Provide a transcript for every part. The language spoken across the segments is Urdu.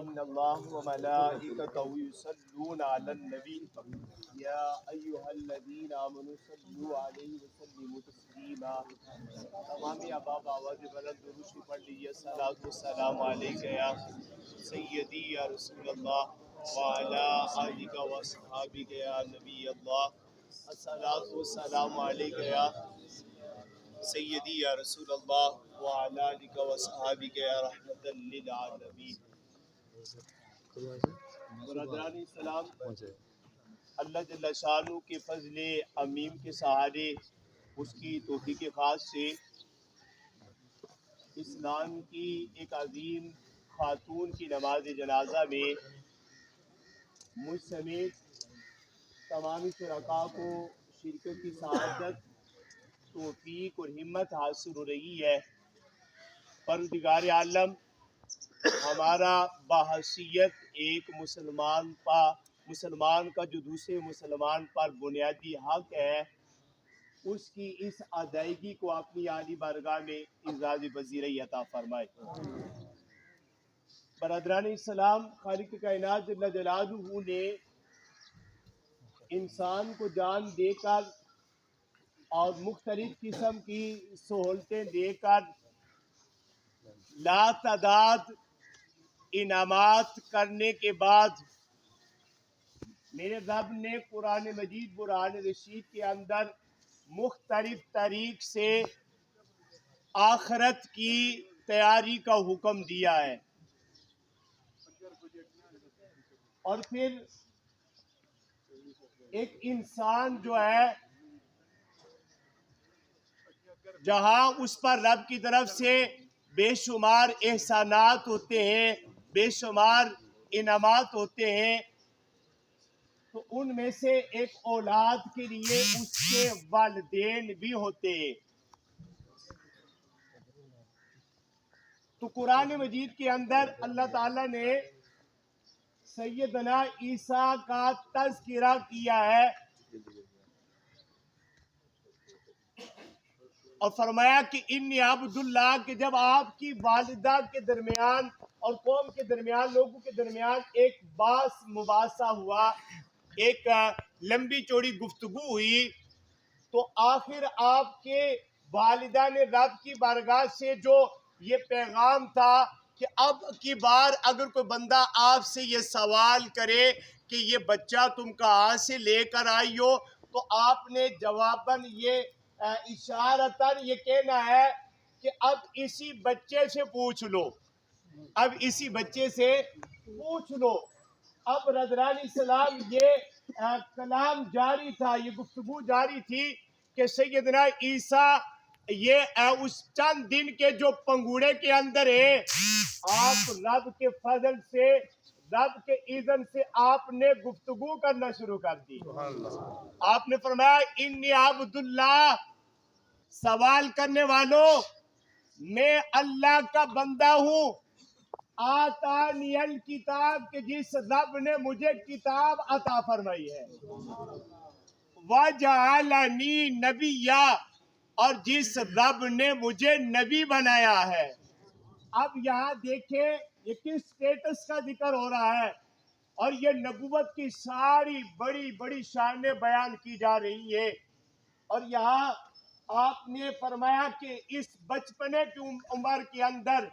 إن الله وملائكته يصلون على النبي يا أيها الذين آمنوا صلوا عليه وسلموا تسليما تمامی اباب آواز بلند درود پڑھ لیجیے صلاۃ والسلام علیک یا سیدی یا رسول اللہ وعلی آلک واصحابک یا نبی اللہ الصلاۃ والسلام علیک یا سیدی یا رسول اللہ وعلی آلک واصحابک یا رحمۃ للعالمین۔ برادران اسلام، اللہ جل شانہ کے فضل عمیم کے سہارے، اس کی توفیق خاص سے اسلام کی ایک عظیم خاتون کی نماز جنازہ میں مجھ سمیت تمام شرکاء کو شرکت کی سعادت، توفیق اور ہمت حاصل ہو رہی ہے۔ پروردگار عالم ہمارا بحیثیت ایک مسلمان کا جو دوسرے مسلمان پر بنیادی حق ہے، اس کی اس ادائیگی کو اپنی عالی بارگاہ میں اعزاز پذیرئی عطا فرمائے۔ برادران اسلام، خالق کائنات جل جلالہ نے انسان کو جان دے کر اور مختلف قسم کی سہولتیں دے کر لا تعداد انعامات کرنے کے بعد میرے رب نے قرآن مجید برہان رشید کے اندر مختلف طریق سے آخرت کی تیاری کا حکم دیا ہے، اور پھر ایک انسان جو ہے جہاں اس پر رب کی طرف سے بے شمار احسانات ہوتے ہیں، بے شمار انعامات ہوتے ہیں، تو ان میں سے ایک اولاد کے لیے اس کے والدین بھی ہوتے ہیں۔ تو قرآن مجید کے اندر اللہ تعالیٰ نے سیدنا عیسیٰ کا تذکرہ کیا ہے اور فرمایا کہ انی عبد اللہ، کہ جب آپ کی والدہ کے درمیان اور قوم کے درمیان، لوگوں کے درمیان ایک باس مباحثہ ہوا، ایک لمبی چوڑی گفتگو ہوئی، تو آخر آپ کے والدہ نے رب کی بارگاہ سے جو یہ پیغام تھا کہ اب کی بار اگر کوئی بندہ آپ سے یہ سوال کرے کہ یہ بچہ تم کہاں سے لے کر آئی ہو، تو آپ نے جواباً یہ اشارتاً یہ کہنا ہے کہ اب اسی بچے سے پوچھ لو، اب اسی بچے سے پوچھ لو۔ اب برادران اسلام، یہ کلام جاری تھا، یہ گفتگو جاری تھی کہ سیدنا عیسیٰ یہ اس چند دن کے جو پنگوڑے کے اندر ہے، آپ رب کے فضل سے، رب کے اذن سے آپ نے گفتگو کرنا شروع کر دی۔ آپ نے فرمایا انی عبد اللہ، سوال کرنے والوں میں اللہ کا بندہ ہوں، آتانی الکتاب، کہ جس رب نے مجھے کتاب عطا فرمائی ہے، وجعلنی نبیا، اور جس رب نے مجھے نبی بنایا ہے۔ اب یہاں دیکھیں یہ کس سٹیٹس کا ذکر ہو رہا ہے، اور یہ نبوت کی ساری بڑی بڑی شانیں بیان کی جا رہی ہے، اور یہاں آپ نے فرمایا کہ اس بچپنے کی عمر کے اندر،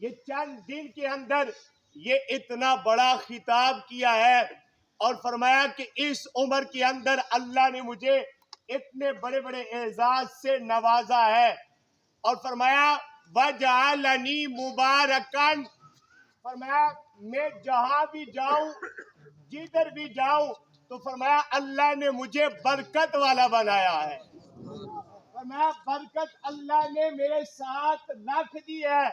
یہ چند دن کے اندر یہ اتنا بڑا خطاب کیا ہے، اور فرمایا کہ اس عمر کے اندر اللہ نے مجھے اتنے بڑے بڑے اعزاز سے نوازا ہے، اور فرمایا وجعلنی مبارکن، فرمایا میں جہاں بھی جاؤں، جدھر بھی جاؤں، تو فرمایا اللہ نے مجھے برکت والا بنایا ہے، فرمایا برکت اللہ نے میرے ساتھ رکھ دی ہے۔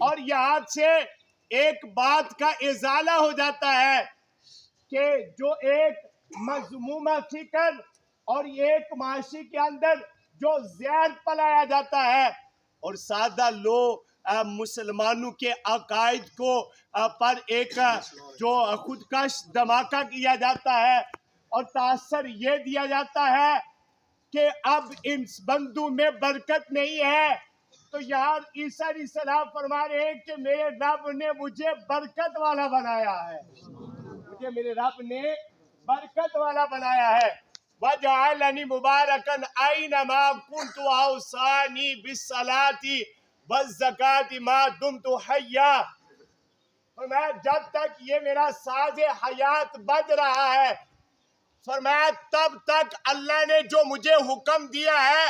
اور یہاں سے ایک بات کا ازالہ ہو جاتا ہے کہ جو ایک مذمومہ فکر اور ایک معاشی کے اندر جو زہر پلایا جاتا ہے اور سادہ مسلمانوں کے عقائد کو پر ایک جو خودکش دھماکہ کیا جاتا ہے اور تاثر یہ دیا جاتا ہے کہ اب ان بندوں میں برکت نہیں ہے، تو یہاں عیسیٰ علیہ السلام فرما رہے ہیں کہ میرے رب نے مجھے برکت والا بنایا ہے، مجھے میرے رب نے برکت والا بنایا ہے۔ وَجَعَلَنِي مُبَارَكًا أَيْنَمَا كُنْتُ وَأَوْصَانِي بِالصَّلَاةِ وَالزَّكَاةِ مَا دُمْتُ حَيًّا۔ فرمایا جب تک یہ میرا ساز حیات بج رہا ہے، فرمایا تب تک اللہ نے جو مجھے حکم دیا ہے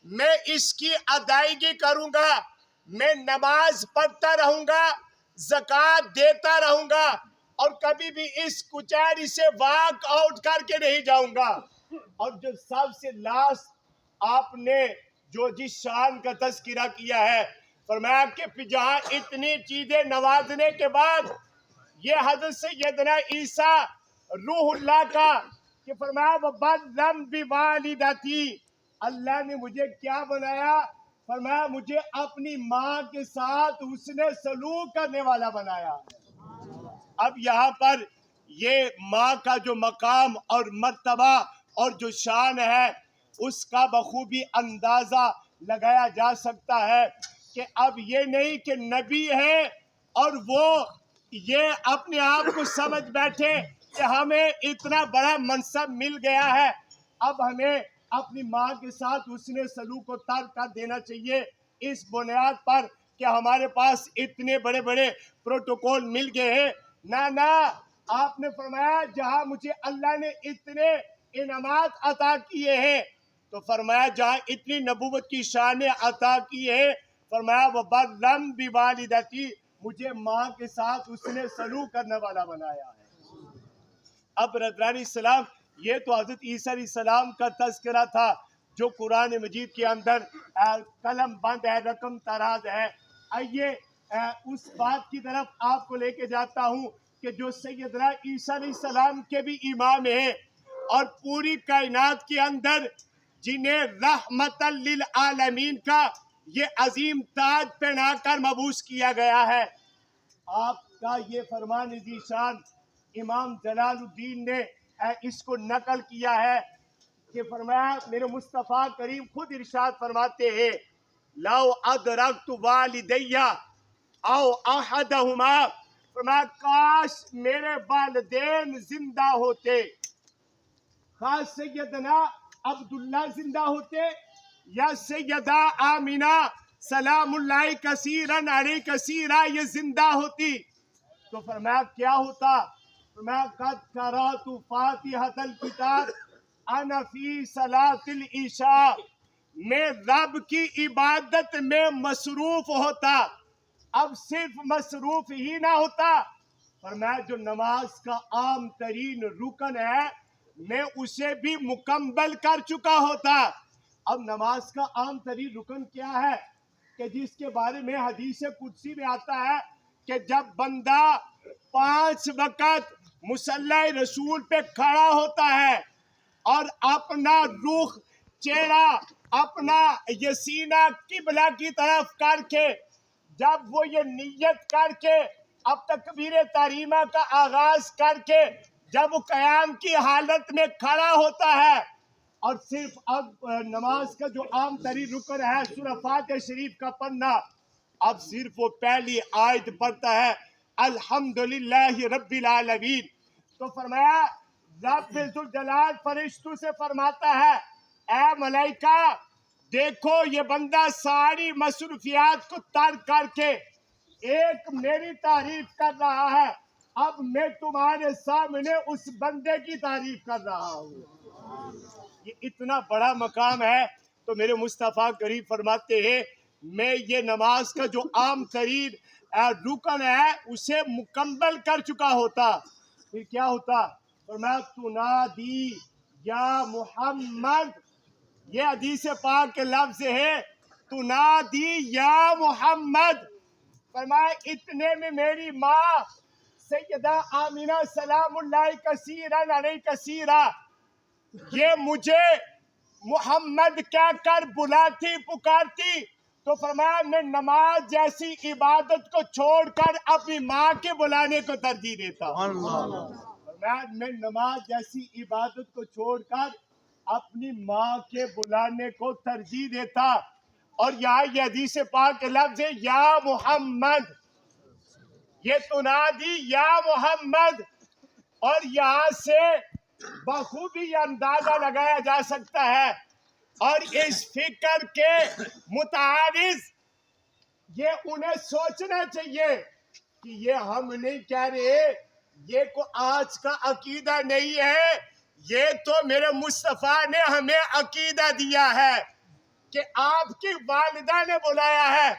میں اس کی ادائیگی کروں گا، میں نماز پڑھتا رہوں گا، زکوٰۃ دیتا رہوں گا، اور کبھی بھی اس کچہری سے واک آؤٹ کر کے نہیں جاؤں گا۔ اور جو سب سے لاسٹ آپ نے جو جس شان کا تذکرہ کیا ہے، فرمایا کہ جہاں اتنی چیزیں نوازنے کے بعد یہ حضرت سیدنا عیسیٰ روح اللہ کا کہ فرمایا وَبَرًّا بِوَالِدَتِی، اللہ نے مجھے کیا بنایا؟ فرمایا مجھے اپنی ماں کے ساتھ حسن سلوک کرنے والا بنایا۔ اب یہاں پر یہ ماں کا جو مقام اور مرتبہ اور جو شان ہے اس کا بخوبی اندازہ لگایا جا سکتا ہے کہ اب یہ نہیں کہ نبی ہے اور وہ یہ اپنے آپ کو سمجھ بیٹھے کہ ہمیں اتنا بڑا منصب مل گیا ہے، اب ہمیں اپنی ماں کے ساتھ حسن سلوک کو ترک کر دینا چاہیے اس بنیاد پر کہ ہمارے پاس اتنے بڑے بڑے پروٹوکول مل گئے ہیں۔ نہ آپ نے فرمایا جہاں مجھے اللہ نے اتنے انعامات عطا کیے ہیں، تو فرمایا جہاں اتنی نبوت کی شانیں عطا کی ہے، فرمایا وَبَرًّا بِوَالِدَتِی، مجھے ماں کے ساتھ حسن سلوک کرنے والا بنایا ہے۔ اب برادران اسلام، یہ تو حضرت عیسیٰ علیہ السلام کا تذکرہ تھا جو قرآن مجید کے اندر قلم بند ہے، رقم تراز ہے۔ آئیے اس بات کی طرف آپ کو لے کے جاتا ہوں کہ جو سیدنا عیسیٰ علیہ السلام کے بھی امام ہیں اور پوری کائنات کے اندر جنہیں رحمت للعالمین کا یہ عظیم تاج پہنا کر مبعوث کیا گیا ہے، آپ کا یہ فرمان ذیشان امام جلال الدین نے اس کو نقل کیا ہے کہ فرمایا میرے مصطفیٰ کریم خود ارشاد فرماتے ہیں لو ادرکت والدی او احدہما، فرمایا کاش میرے والدین زندہ ہوتے، خاص سیدنا عبداللہ زندہ ہوتے یا سیدہ آمینہ سلام اللہ کثیرن علیہ کثیرہ یہ زندہ ہوتی، تو فرمایا کیا ہوتا؟ فرمایا قد قرأت فاتحۃ الکتاب انا فی صلاۃ العشاء، میں رب کی عبادت میں مصروف ہوتا۔ اب صرف مصروف ہی نہ ہوتا، فرمایا جو نماز کا عام ترین رکن ہے میں اسے بھی مکمل کر چکا ہوتا۔ اب نماز کا عام ترین رکن کیا ہے کہ جس کے بارے میں حدیث قدسی میں آتا ہے کہ جب بندہ 5 وقت مصلی رسول پہ کھڑا ہوتا ہے اور اپنا رخ چہرہ اپنا یہ سینہ قبلہ کی طرف کر کے جب وہ یہ نیت کر کے اب تکبیر تحریمہ کا آغاز کر کے جب وہ قیام کی حالت میں کھڑا ہوتا ہے اور صرف اب نماز کا جو عام ترین رکن ہے سورہ فاتحہ شریف کا پڑھنا، اب صرف وہ پہلی آیت پڑھتا ہے الحمدللہ رب العالمین، تو فرمایا رب ذوالجلال فرشتوں سے فرماتا ہے اے ملائکہ دیکھو یہ بندہ ساری مصروفیات کو ترک کر کے ایک میری تعریف کر رہا ہے، اب میں تمہارے سامنے اس بندے کی تعریف کر رہا ہوں۔ یہ اتنا بڑا مقام ہے تو میرے مصطفیٰ کریم فرماتے ہیں میں یہ نماز کا جو عام ترین رکن ہے اسے مکمل کر چکا ہوتا، پھر کیا ہوتا؟ فرمایا تنادی یا محمد، یہ حدیث پاک کے لفظ ہے تنادی یا محمد، فرمایا اتنے میں میری ماں سیدہ آمینہ سلام اللہ کثیرن علیہ کثیرہ یہ مجھے محمد کہہ کر بلاتی پکارتی، تو فرمایا میں نماز جیسی عبادت کو چھوڑ کر اپنی ماں کے بلانے کو ترجیح دیتا ہوں۔ فرمایا میں نماز جیسی عبادت کو چھوڑ کر اپنی ماں کے بلانے کو ترجیح دیتا۔ اور یہاں یہ حدیث پاک کے لفظ ہے یا محمد، یہ تنادی یا محمد، اور یہاں سے بخوبی یہ اندازہ لگایا جا سکتا ہے اور اس فکر کے متعارض یہ انہیں سوچنا چاہیے کہ یہ ہم نہیں کہہ رہے، یہ کو آج کا عقیدہ نہیں ہے، یہ تو میرے مصطفیٰ نے ہمیں عقیدہ دیا ہے کہ آپ کی والدہ نے بلایا ہے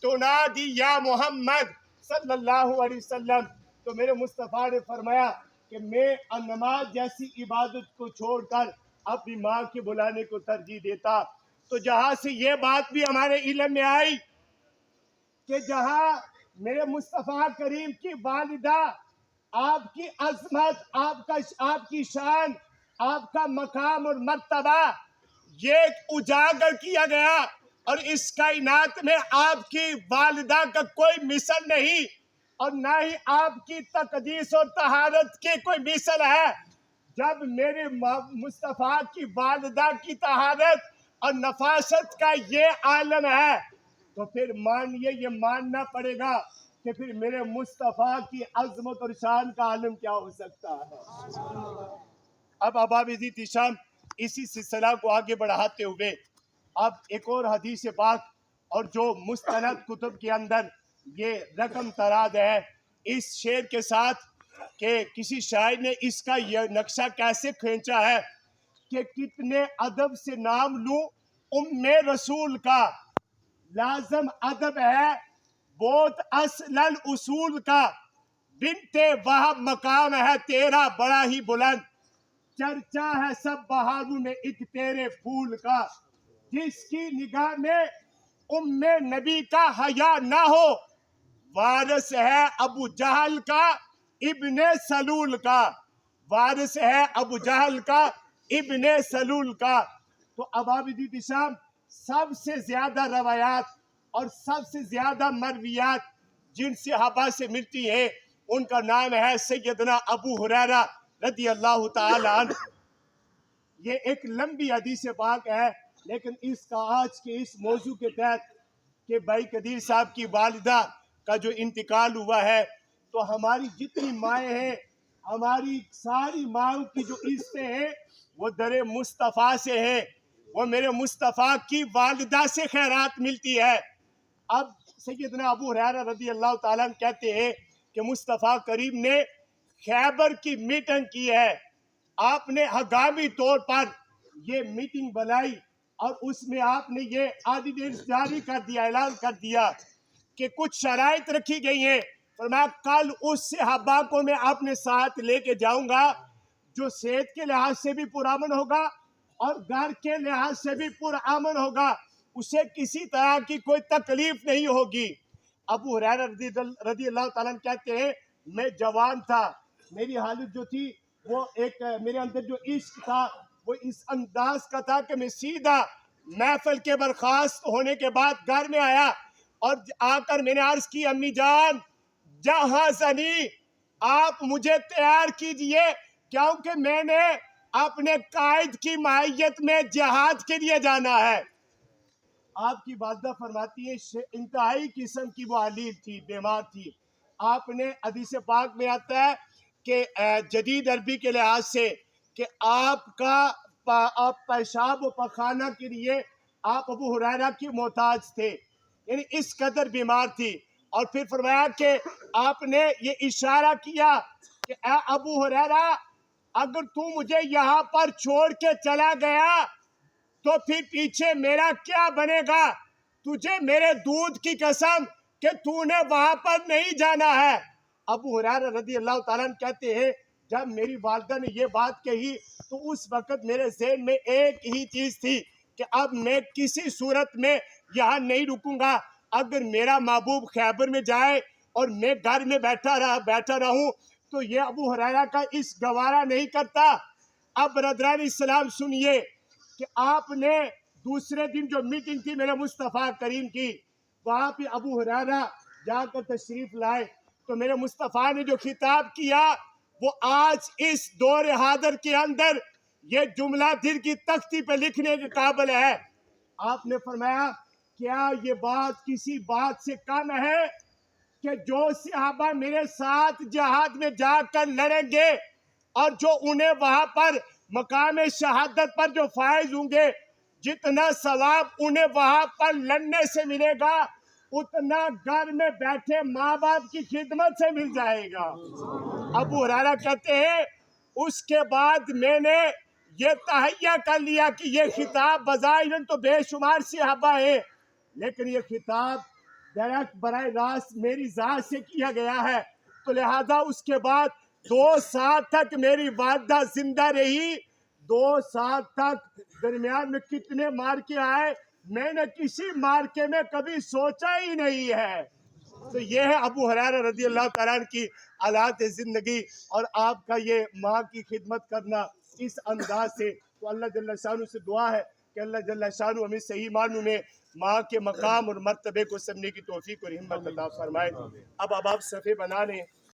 تنادی یا محمد صلی اللہ علیہ وسلم، تو میرے مصطفیٰ نے فرمایا کہ میں نماز جیسی عبادت کو چھوڑ کر اپنی ماں کے بلانے کو ترجیح دیتا۔ تو جہاں سے یہ بات بھی ہمارے علم میں آئی کہ جہاں میرے مصطفیٰ کریم کی والدہ، آپ کی عظمت، آپ کی شان، آپ کا مقام اور مرتبہ یہ اجاگر کیا گیا، اور اس کائنات میں آپ کی والدہ کا کوئی مثل نہیں، اور نہ ہی آپ کی تقدیس اور طہارت کی کوئی مثل ہے۔ جب میرے مصطفیٰ کی والدہ کی طہارت اور نفاست کا یہ عالم ہے تو پھر مانیے، یہ ماننا پڑے گا کہ پھر میرے مصطفیٰ کی عظمت اور شان کا عالم کیا ہو سکتا ہے۔ اب احباب عزیز شام، اسی سلسلہ کو آگے بڑھاتے ہوئے اب ایک اور حدیث پاک اور جو مستند کتب کے اندر یہ رقم تراز ہے اس شعر کے ساتھ کہ کسی شاعر نے اس کا یہ نقشہ کیسے کھینچا ہے کہ کتنے ادب سے نام لوں ام رسول کا، لازم ادب ہے بہت اصل الاصول کا، بنت وہب مقام ہے تیرا بڑا ہی بلند، چرچا ہے سب بہاروں میں ایک تیرے پھول کا، جس کی نگاہ میں ام نبی کا حیا نہ ہو، وارث ہے ابو جہل کا ابن سلول کا، وارث ہے ابو جہل کا ابن سلول کا۔ تو ابابدی شام سب سے زیادہ روایات اور سب سے زیادہ مرویات جن صحابہ سے ملتی ہیں ان کا نام ہے سیدنا ابو ہریرہ رضی اللہ تعالی عنہ۔ یہ ایک لمبی حدیث پاک ہے، لیکن اس کا آج کے اس موضوع کے تحت کہ بھائی قدیر صاحب کی والدہ کا جو انتقال ہوا ہے تو ہماری جتنی مائیں ہیں، ہماری ساری ماؤں کی جو عزتیں ہیں وہ در مصطفیٰ سے ہیں، وہ میرے مصطفیٰ کی والدہ سے خیرات ملتی ہے۔ اب سیدنا ابو ہریرہ رضی اللہ تعالیٰ عنہ کہتے ہیں کہ مصطفیٰ کریم نے خیبر کی میٹنگ کی ہے، آپ نے ہنگامی طور پر یہ میٹنگ بنائی اور اس میں آپ نے یہ آرڈیننس جاری کر دیا، اعلان کر دیا کہ کچھ شرائط رکھی گئی ہیں، فرمایا کل اس صحابہ کو میں اپنے ساتھ لے کے جاؤں گا جو صحت کے لحاظ سے بھی پرامن ہوگا اور گھر کے لحاظ سے بھی پرامن ہوگا، اسے کسی طرح کی کوئی تکلیف نہیں ہوگی۔ ابو ہریرہ رضی اللہ تعالیٰ عنہ کہتے ہیں میں جوان تھا، میری حالت جو تھی وہ ایک میرے اندر جو عشق تھا وہ اس انداز کا تھا کہ میں سیدھا محفل کے برخاست ہونے کے بعد گھر میں آیا اور آ کر میں نے عرض کی امی جان جہازنی، آپ مجھے تیار کیجئے کیونکہ میں نے اپنے قائد کی معیت میں جہاد کے لیے جانا ہے۔ آپ کی والدہ فرماتی ہے انتہائی قسم کی وہ علیل تھی، بیمار تھی۔ آپ نے حدیث پاک میں آتا ہے کہ جدید عربی کے لحاظ سے کہ آپ پیشاب و پخانہ کے لیے آپ ابو ہریرہ کی محتاج تھے، یعنی اس قدر بیمار تھی۔ اور پھر فرمایا کہ آپ نے یہ اشارہ کیا کہ اے ابو ہریرہ اگر تو مجھے یہاں پر چھوڑ کے چلا گیا تو پھر پیچھے میرا کیا بنے گا، تجھے میرے دودھ کی قسم کہ تو نے وہاں پر نہیں جانا ہے۔ ابو ہریرہ رضی اللہ تعالیٰ عنہ کہتے ہیں جب میری والدہ نے یہ بات کہی تو اس وقت میرے ذہن میں ایک ہی چیز تھی کہ اب میں کسی صورت میں یہاں نہیں رکوں گا، اگر میرا محبوب خیبر میں جائے اور میں گھر میں بیٹھا رہوں تو یہ ابو ہریرہ کا اس گوارا نہیں کرتا۔ اب برادران اسلام سنیے کہ آپ نے دوسرے دن جو میٹنگ تھی میرے مصطفیٰ کریم کی وہاں پہ ابو ہریرہ جا کر تشریف لائے تو میرے مصطفیٰ نے جو خطاب کیا وہ آج اس دور حاضر کے اندر یہ جملہ دل کی تختی پہ لکھنے کے قابل ہے۔ آپ نے فرمایا کیا یہ بات کسی بات سے کم ہے کہ جو صحابہ میرے ساتھ جہاد میں جا کر لڑیں گے اور جو انہیں وہاں پر مقام شہادت پر جو فائز ہوں گے، جتنا ثواب انہیں وہاں پر لڑنے سے ملے گا اتنا گھر میں بیٹھے ماں باپ کی خدمت سے مل جائے گا۔ ابو ہریرہ کہتے ہیں اس کے بعد میں نے یہ تہیہ کر لیا کہ یہ خطاب بظاہر تو بے شمار صحابہ ہیں، لیکن یہ خطاب ڈائریکٹ براہ راست میری ذات سے کیا گیا ہے، تو لہذا اس کے بعد 2 سال تک میری والدہ زندہ رہی۔ 2 سال تک درمیان میں کتنے مارکے آئے میں نے کسی مارکے میں کبھی سوچا ہی نہیں ہے۔ تو یہ ہے ابو ہریرہ رضی اللہ تعالیٰ عنہ کی حالات زندگی، اور آپ کا یہ ماں کی خدمت کرنا اس انداز سے۔ تو اللہ جل شانہ سے دعا ہے کہ اللہ جل شانہ ہمیں صحیح معنوں میں ماں کے مقام اور مرتبے کو سمجھنے کی توفیق اور ہمت عطا فرمائے۔ اب آپ صفحے بنا لیں۔